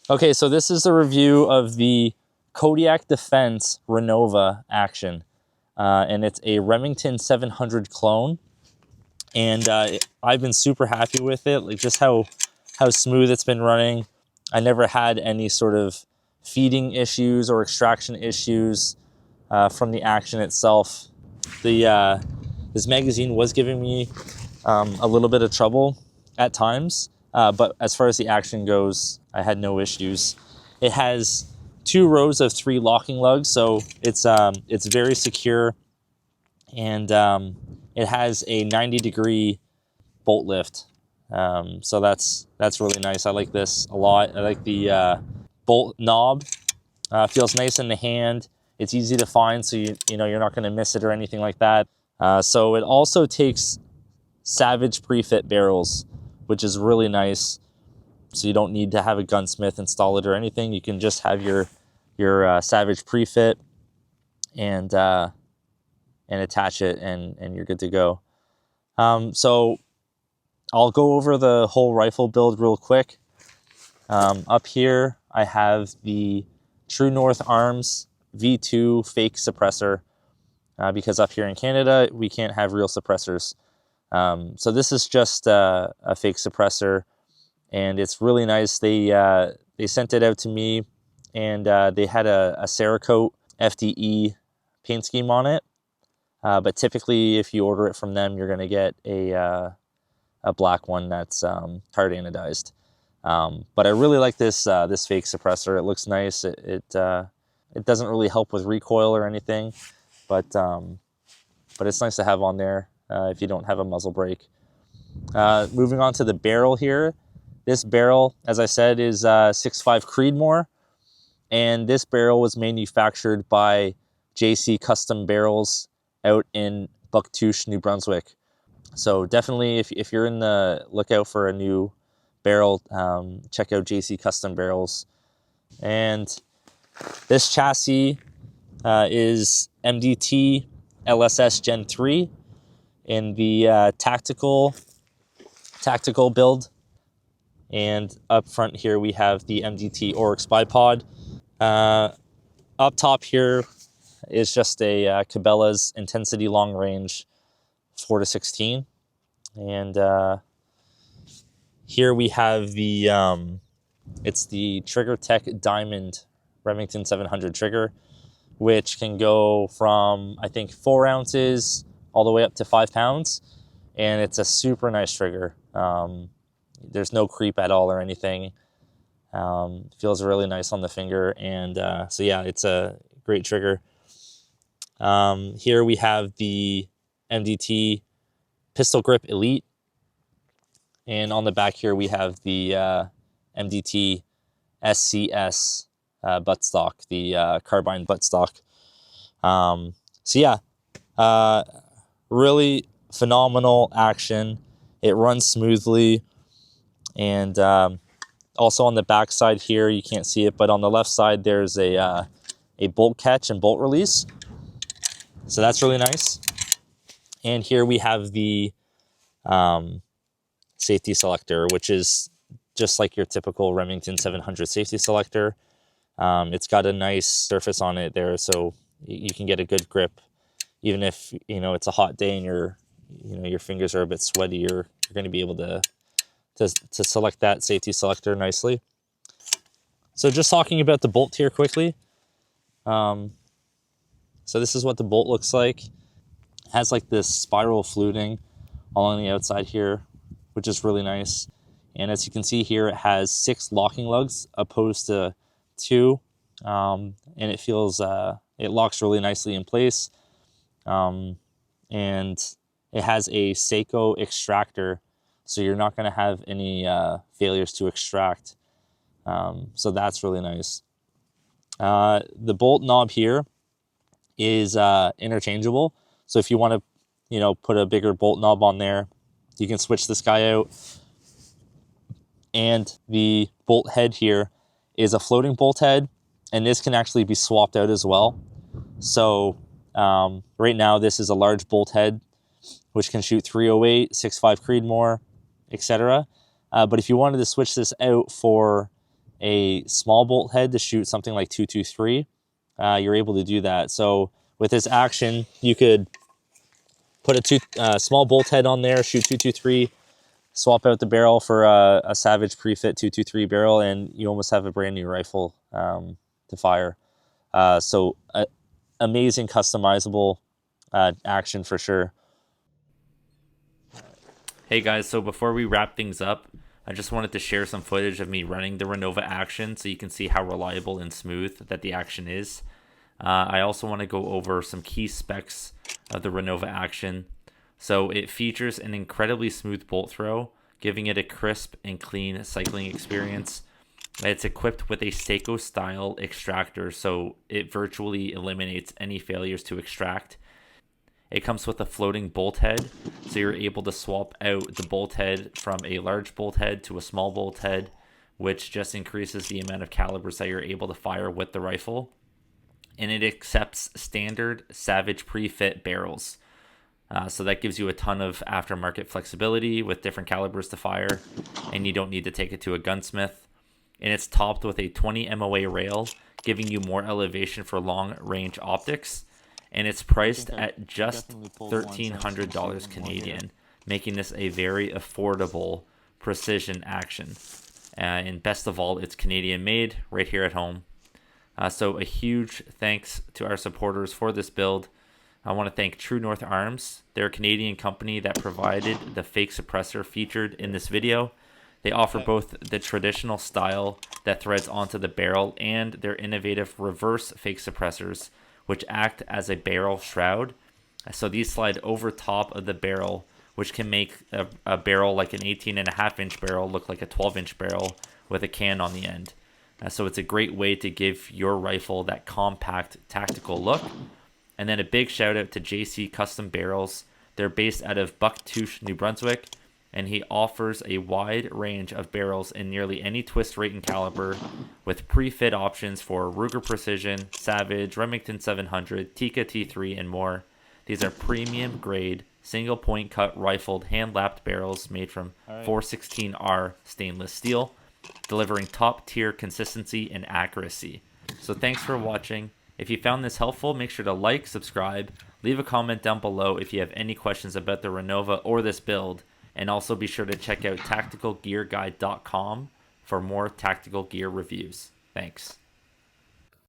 Okay, so this is a review of the Kodiak Defence Renova action. And it's a Remington 700 clone. And I've been super happy with it, like just how smooth it's been running. I never had any sort of feeding issues or extraction issues from the action itself. This magazine was giving me a little bit of trouble at times, but as far as the action goes, I had no issues. It has 2 rows of 3 locking lugs, so it's very secure, and it has a 90-degree bolt lift. So that's really nice. I like this a lot. I like the bolt knob. Feels nice in the hand. It's easy to find, so you know you're not going to miss it or anything like that. So it also takes Savage pre-fit barrels, which is really nice. So you don't need to have a gunsmith install it or anything. You can just have your Savage pre-fit and attach it, and you're good to go. So I'll go over the whole rifle build real quick. Up here, I have the True North Arms V2 fake suppressor, because up here in Canada, we can't have real suppressors. So this is just a fake suppressor, and it's really nice. They sent it out to me, and they had a Cerakote FDE paint scheme on it. But typically, if you order it from them, you're going to get a black one that's hard anodized. But I really like this fake suppressor. It looks nice. It doesn't really help with recoil or anything, but it's nice to have on there if you don't have a muzzle brake. Moving on to the barrel here. This barrel, as I said, is 6.5 Creedmoor, and this barrel was manufactured by JC Custom Barrels out in Bucktouche, New Brunswick. So definitely, if you're in the lookout for a new barrel, check out JC Custom Barrels. And this chassis is MDT LSS Gen 3 in the tactical build. And up front here, we have the MDT Oryx bipod. Up top here is just a Cabela's Intensity Long Range 4-16. And here we have the, it's the Trigger Tech Diamond Remington 700 trigger, which can go from, I think, 4 ounces all the way up to 5 pounds. And it's a super nice trigger. There's no creep at all or anything. Feels really nice on the finger. And so yeah, it's a great trigger. Here we have the MDT Pistol Grip Elite. And on the back here, we have the MDT SCS buttstock, the carbine buttstock. So yeah, really phenomenal action. It runs smoothly. And also on the back side here, you can't see it, but on the left side, there's a bolt catch and bolt release. So that's really nice. And here we have the safety selector, which is just like your typical Remington 700 safety selector. It's got a nice surface on it there, so you can get a good grip. Even if, it's a hot day and your fingers are a bit sweaty, you're going to be able to select that safety selector nicely. So just talking about the bolt here quickly. So this is what the bolt looks like. It has like this spiral fluting all on the outside here, which is really nice. And as you can see here, it has 6 locking lugs opposed to 2. And it feels, it locks really nicely in place. And it has a Seiko extractor, so you're not going to have any failures to extract. So that's really nice. The bolt knob here is interchangeable. So if you want to, put a bigger bolt knob on there, you can switch this guy out. And the bolt head here is a floating bolt head, and this can actually be swapped out as well. So right now, this is a large bolt head, which can shoot 308, 6.5 Creedmoor, etc. But if you wanted to switch this out for a small bolt head to shoot something like 223, you're able to do that. So with this action, you could put a small bolt head on there, shoot 223, swap out the barrel for a Savage pre-fit 223 barrel, and you almost have a brand new rifle to fire. So amazing customizable action for sure. Hey guys, so before we wrap things up, I just wanted to share some footage of me running the Renova action so you can see how reliable and smooth that the action is. I also want to go over some key specs of the Renova action. So it features an incredibly smooth bolt throw, giving it a crisp and clean cycling experience. It's equipped with a Seiko style extractor, so it virtually eliminates any failures to extract. It comes with a floating bolt head, so you're able to swap out the bolt head from a large bolt head to a small bolt head, which just increases the amount of calibers that you're able to fire with the rifle. And it accepts standard Savage pre-fit barrels. So that gives you a ton of aftermarket flexibility with different calibers to fire, and you don't need to take it to a gunsmith. And it's topped with a 20 MOA rail, giving you more elevation for long range optics. And it's priced at just $1,300 Canadian, making this a very affordable precision action. And best of all, it's Canadian made right here at home. So a huge thanks to our supporters for this build. I want to thank True North Arms. They're a Canadian company that provided the fake suppressor featured in this video. They offer both the traditional style that threads onto the barrel and their innovative reverse fake suppressors, which act as a barrel shroud. So these slide over top of the barrel, which can make a barrel like an 18.5-inch barrel look like a 12-inch barrel with a can on the end. So it's a great way to give your rifle that compact tactical look. And then a big shout out to JC Custom Barrels. They're based out of Bucktouche, New Brunswick, and he offers a wide range of barrels in nearly any twist rate and caliber, with pre-fit options for Ruger Precision, Savage, Remington 700, Tikka T3, and more. These are premium grade, single point cut rifled hand-lapped barrels made from 416R stainless steel, delivering top tier consistency and accuracy. So thanks for watching. If you found this helpful, make sure to like, subscribe, leave a comment down below if you have any questions about the Renova or this build, and also be sure to check out tacticalgearguide.com for more tactical gear reviews. Thanks.